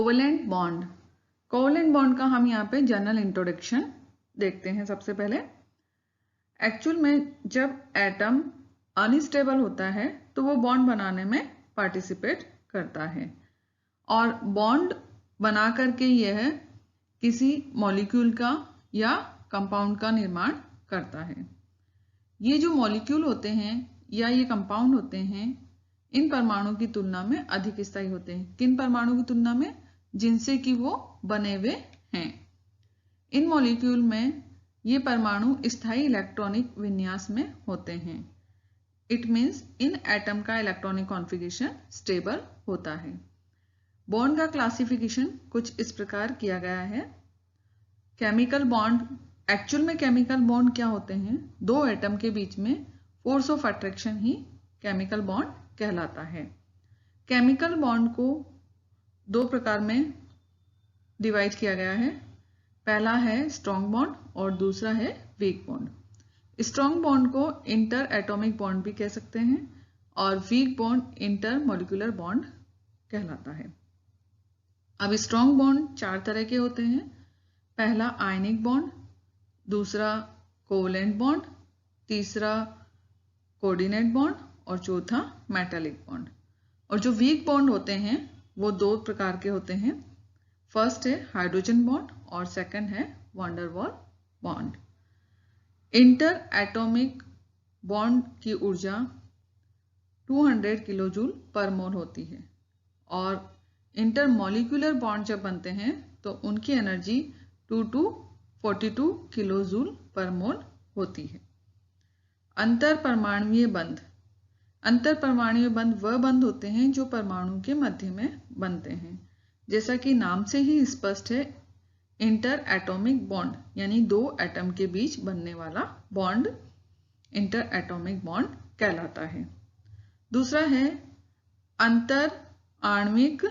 Covalent bond. Covalent bond का हम यहाँ पे जनरल इंट्रोडक्शन देखते हैं। सबसे पहले एक्चुअल में जब एटम अनस्टेबल होता है तो वो बॉन्ड बनाने में पार्टिसिपेट करता है और बॉन्ड बना करके यह किसी मॉलिक्यूल का या कंपाउंड का निर्माण करता है। ये जो मॉलिक्यूल होते हैं या ये कंपाउंड होते हैं इन परमाणु की तुलना में अधिक स्थायी होते हैं। किन परमाणु की तुलना में? जिनसे कि वो बने हुए हैं। इन मॉलिक्यूल में ये परमाणु स्थायी इलेक्ट्रॉनिक विन्यास में होते हैं। इट मीन्स इन एटम का इलेक्ट्रॉनिक कॉन्फ़िगरेशन स्टेबल होता है। बॉन्ड का क्लासिफिकेशन कुछ इस प्रकार किया गया है। केमिकल बॉन्ड, एक्चुअल में केमिकल बॉन्ड क्या होते हैं? दो एटम के बीच में force of attraction he chemical bond कहलाता है। केमिकल बॉन्ड को दो प्रकार में डिवाइड किया गया है। पहला है स्ट्रॉन्ग बॉन्ड और दूसरा है वीक बॉन्ड। स्ट्रॉन्ग बॉन्ड को इंटर एटॉमिक बॉन्ड भी कह सकते हैं और weak bond inter molecular bond कहलाता है। अब स्ट्रॉन्ग बॉन्ड चार तरह के होते हैं। पहला आयनिक बॉन्ड, दूसरा कोवेलेंट बॉन्ड, तीसरा कोऑर्डिनेट बॉन्ड और चौथा मेटालिक बॉन्ड। और जो वीक बॉन्ड होते हैं वो दो प्रकार के होते हैं। फर्स्ट है हाइड्रोजन बॉन्ड और सेकंड है वैन डर वाल बॉन्ड। इंटर एटॉमिक बॉन्ड की ऊर्जा 200 किलोजूल पर मोल होती है और इंटर मॉलिक्यूलर बॉन्ड जब बनते हैं तो उनकी एनर्जी 2 to 42 किलोजूल पर मोल होती है। अंतर परमाणुीय बंध। अंतर परमाणुीय बंध वह बंध होते हैं जो परमाणु के मध्य में बनते हैं। जैसा कि नाम से ही स्पष्ट है, इंटर एटॉमिक बॉन्ड यानी दो एटम के बीच बनने वाला बॉन्ड इंटर एटॉमिक बॉन्ड कहलाता है। दूसरा है अंतर आणविक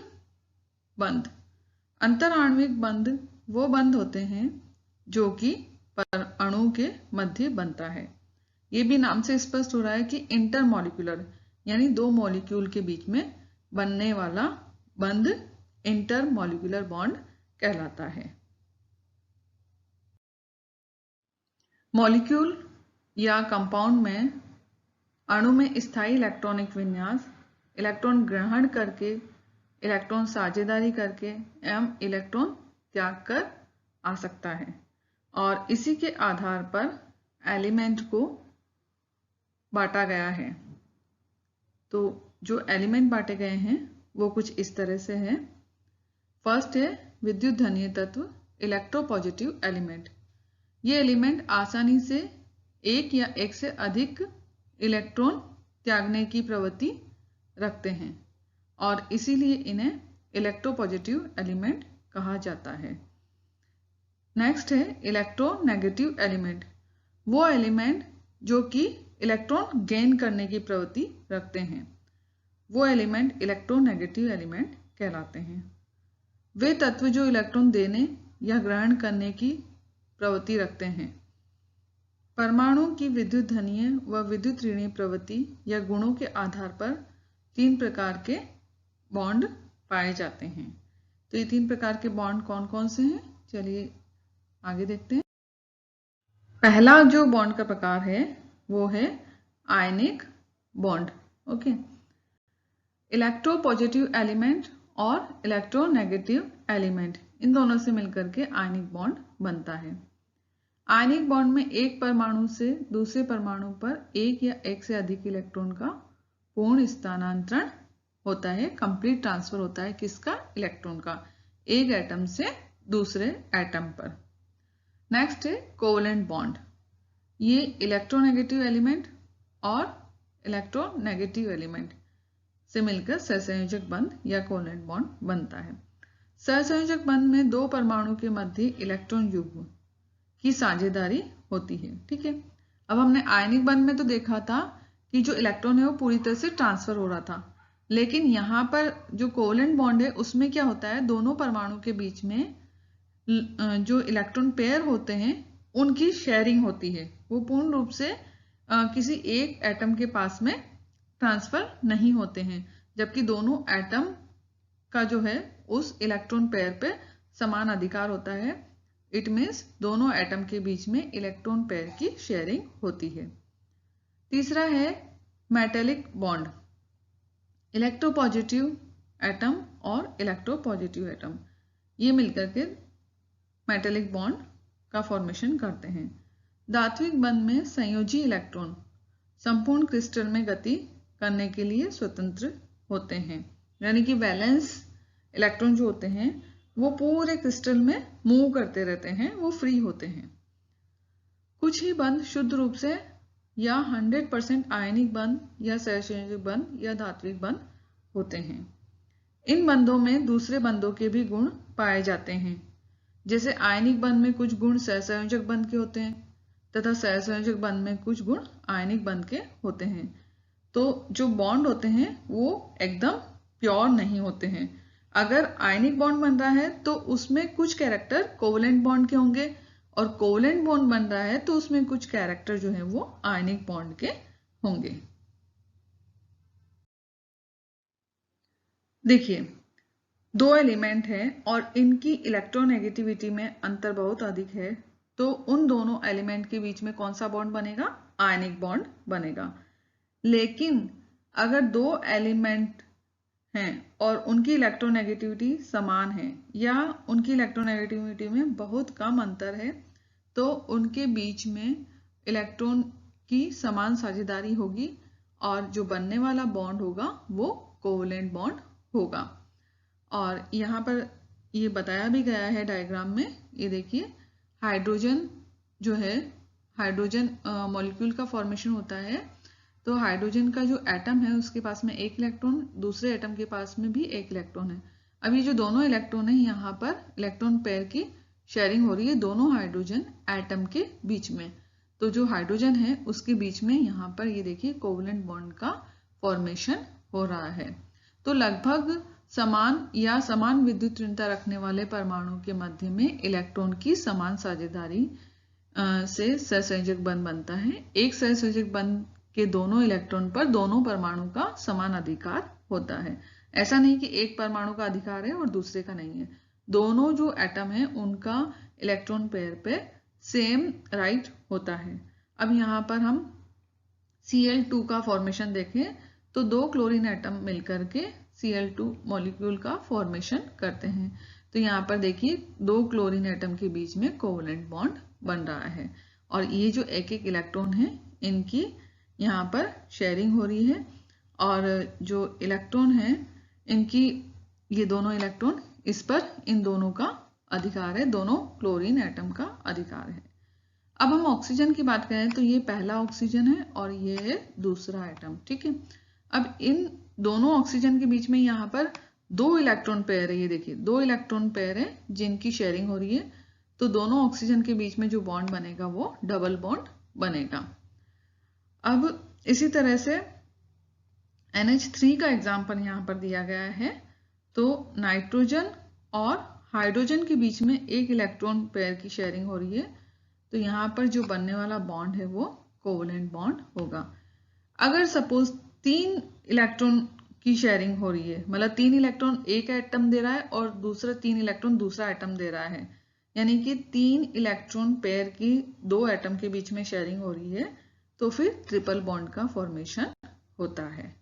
बंध। अंतर आणविक बंध वो बंध होते हैं जो कि अणु के मध्य बनता है। ये भी नाम से स्पष्ट हो रहा है कि इंटर मॉलिक्यूलर यानी दो मॉलिक्यूल के बीच में बनने वाला बंध इंटर मॉलिक्यूलर बॉन्ड कहलाता है। मॉलिक्यूल या कंपाउंड में अणु में स्थायी इलेक्ट्रॉनिक विन्यास, इलेक्ट्रॉन ग्रहण करके, इलेक्ट्रॉन साझेदारी करके एवं इलेक्ट्रॉन त्याग कर आ सकता है और इसी के आधार पर एलिमेंट को बांटा गया है। तो जो एलिमेंट बांटे गए हैं वो कुछ इस तरह से है। फर्स्ट है विद्युत धनीय तत्व, इलेक्ट्रोपॉजिटिव एलिमेंट। ये एलिमेंट आसानी से एक या एक से अधिक इलेक्ट्रॉन त्यागने की प्रवृत्ति रखते हैं और इसीलिए इन्हें इलेक्ट्रोपॉजिटिव एलिमेंट कहा जाता है। नेक्स्ट है इलेक्ट्रोनेगेटिव एलिमेंट। वो एलिमेंट जो कि इलेक्ट्रॉन गेन करने की प्रवृत्ति रखते हैं, वो एलिमेंट इलेक्ट्रोनेगेटिव एलिमेंट कहलाते हैं। वे तत्व जो इलेक्ट्रॉन देने या ग्रहण करने की प्रवृत्ति रखते हैं। परमाणु की विद्युत धनीय व विद्युत ऋणीय प्रवृत्ति या गुणों के आधार पर तीन प्रकार के बॉन्ड पाए जाते हैं। तो ये तीन प्रकार के बॉन्ड कौन कौन से हैं, चलिए आगे देखते हैं। पहला जो बॉन्ड का प्रकार है वो है ionic bond. Okay, electropositive element और इलेक्ट्रोनेगेटिव एलिमेंट, इन दोनों से मिलकर के आयनिक बॉन्ड बनता है। आयनिक बॉन्ड में एक परमाणु से दूसरे परमाणु पर एक या एक से अधिक इलेक्ट्रॉन का पूर्ण स्थानांतरण होता है, कंप्लीट ट्रांसफर होता है। किसका? इलेक्ट्रॉन का, एक एटम से दूसरे एटम पर। नेक्स्ट है कोवेलेंट बॉन्ड। ये इलेक्ट्रोनेगेटिव एलिमेंट और इलेक्ट्रोनेगेटिव एलिमेंट से मिलकर सहसंयोजक बंध या कोवेलेंट बॉन्ड बनता है। सहसंयोजक बंध में दो परमाणु के मध्य इलेक्ट्रॉन युग्म की साझेदारी होती है। ठीक है, अब हमने आयनिक बंध में तो देखा था कि जो इलेक्ट्रॉन है वो पूरी तरह से ट्रांसफर हो रहा था, लेकिन यहाँ पर जो कोवेलेंट बॉन्ड है उसमें क्या होता है, दोनों परमाणु के बीच में जो इलेक्ट्रॉन पेयर होते हैं उनकी शेयरिंग होती है। वो पूर्ण रूप से किसी एक एटम के पास में ट्रांसफर नहीं होते हैं, जबकि दोनों एटम का जो है उस इलेक्ट्रॉन पेयर पे समान अधिकार होता है। इट मीन्स दोनों एटम के बीच में इलेक्ट्रॉन पेयर की शेयरिंग होती है। तीसरा है मेटेलिक बॉन्ड। इलेक्ट्रोपॉजिटिव एटम और इलेक्ट्रोपॉजिटिव एटम ये मिलकर के मेटेलिक बॉन्ड का फॉर्मेशन करते हैं। धात्विक बंध में संयोजी इलेक्ट्रॉन संपूर्ण क्रिस्टल में गति करने के लिए स्वतंत्र होते हैं, यानी कि वैलेंस इलेक्ट्रॉन जो होते हैं वो पूरे क्रिस्टल में मूव करते रहते हैं, वो फ्री होते हैं। कुछ ही बंध शुद्ध रूप से या 100% आयनिक बंध या सहसंयोजक बंध या धात्विक बंध होते हैं। इन बंधों में दूसरे बंधों के भी गुण पाए जाते हैं। जैसे आयनिक बंध में कुछ गुण सहसंयोजक बंध के होते हैं तथा सहसंयोजक बंध में कुछ गुण आयनिक बंध के होते हैं। तो जो बॉन्ड होते हैं वो एकदम प्योर नहीं होते हैं। अगर आयनिक बॉन्ड बन रहा है तो उसमें कुछ कैरेक्टर कोवलेंट बॉन्ड के होंगे, और कोवलेंट बॉन्ड बन रहा है तो उसमें कुछ कैरेक्टर जो है वो आयनिक बॉन्ड के होंगे। देखिए, दो एलिमेंट है और इनकी इलेक्ट्रोनेगेटिविटी में अंतर बहुत अधिक है, तो उन दोनों एलिमेंट के बीच में कौन सा बॉन्ड बनेगा? आयनिक बॉन्ड बनेगा। लेकिन अगर दो एलिमेंट हैं और उनकी इलेक्ट्रोनेगेटिविटी समान है या उनकी इलेक्ट्रोनेगेटिविटी में बहुत कम अंतर है, तो उनके बीच में इलेक्ट्रॉन की समान साझेदारी होगी और जो बनने वाला बॉन्ड होगा वो कोवलेंट बॉन्ड होगा। और यहाँ पर ये बताया भी गया है डायग्राम में। ये देखिए, हाइड्रोजन जो है, हाइड्रोजन मॉलिक्यूल का फॉर्मेशन होता है। तो हाइड्रोजन का जो एटम है उसके पास में एक इलेक्ट्रॉन, दूसरे एटम के पास में भी एक इलेक्ट्रॉन है। अब ये जो दोनों इलेक्ट्रॉन है, यहाँ पर इलेक्ट्रॉन पेयर की शेयरिंग हो रही है दोनों हाइड्रोजन एटम के बीच में। तो जो हाइड्रोजन है उसके बीच में यहाँ पर ये देखिए कोवलेंट बॉन्ड का फॉर्मेशन हो रहा है। तो लगभग समान या समान विद्युत ऋणता रखने वाले परमाणु के मध्य में इलेक्ट्रॉन की समान साझेदारी से सहसंयोजक बंध बनता है। एक सहसंयोजक बंध के दोनों इलेक्ट्रॉन पर दोनों परमाणु का समान अधिकार होता है। ऐसा नहीं कि एक परमाणु का अधिकार है और दूसरे का नहीं है। दोनों जो एटम है उनका इलेक्ट्रॉन पेयर पे सेम राइट होता है। अब यहाँ पर हम Cl2 का फॉर्मेशन देखें तो दो क्लोरीन एटम मिलकर के Cl2 मॉलिक्यूल का फॉर्मेशन करते हैं। तो यहाँ पर देखिए, दो क्लोरीन एटम के बीच में कोवलेंट बॉन्ड बन रहा है और ये जो एक एक इलेक्ट्रॉन है इनकी यहाँ पर शेयरिंग हो रही है, और जो इलेक्ट्रॉन है इनकी, ये दोनों इलेक्ट्रॉन, इस पर इन दोनों का अधिकार है, दोनों क्लोरीन एटम का अधिकार है। अब हम ऑक्सीजन की बात करें तो ये पहला ऑक्सीजन है और ये है दूसरा एटम, ठीक है। अब इन दोनों ऑक्सीजन के बीच में यहाँ पर दो इलेक्ट्रॉन पेयर है। ये देखिए, दो इलेक्ट्रॉन पेयर है जिनकी शेयरिंग हो रही है। तो दोनों ऑक्सीजन के बीच में जो बॉन्ड बनेगा वो डबल बॉन्ड बनेगा। अब इसी तरह से NH3 का एग्जाम्पल यहाँ पर दिया गया है। तो नाइट्रोजन और हाइड्रोजन के बीच में एक इलेक्ट्रॉन पेयर की शेयरिंग हो रही है। तो यहाँ पर जो बनने वाला बॉन्ड है वो कोवलेंट बॉन्ड होगा। अगर सपोज 3 इलेक्ट्रॉन की शेयरिंग हो रही है, मतलब 3 इलेक्ट्रॉन एक एटम दे रहा है और दूसरा 3 इलेक्ट्रॉन दूसरा एटम दे रहा है, यानी कि 3 इलेक्ट्रॉन पेयर की दो एटम के बीच में शेयरिंग हो रही है, तो फिर ट्रिपल बॉन्ड का फॉर्मेशन होता है।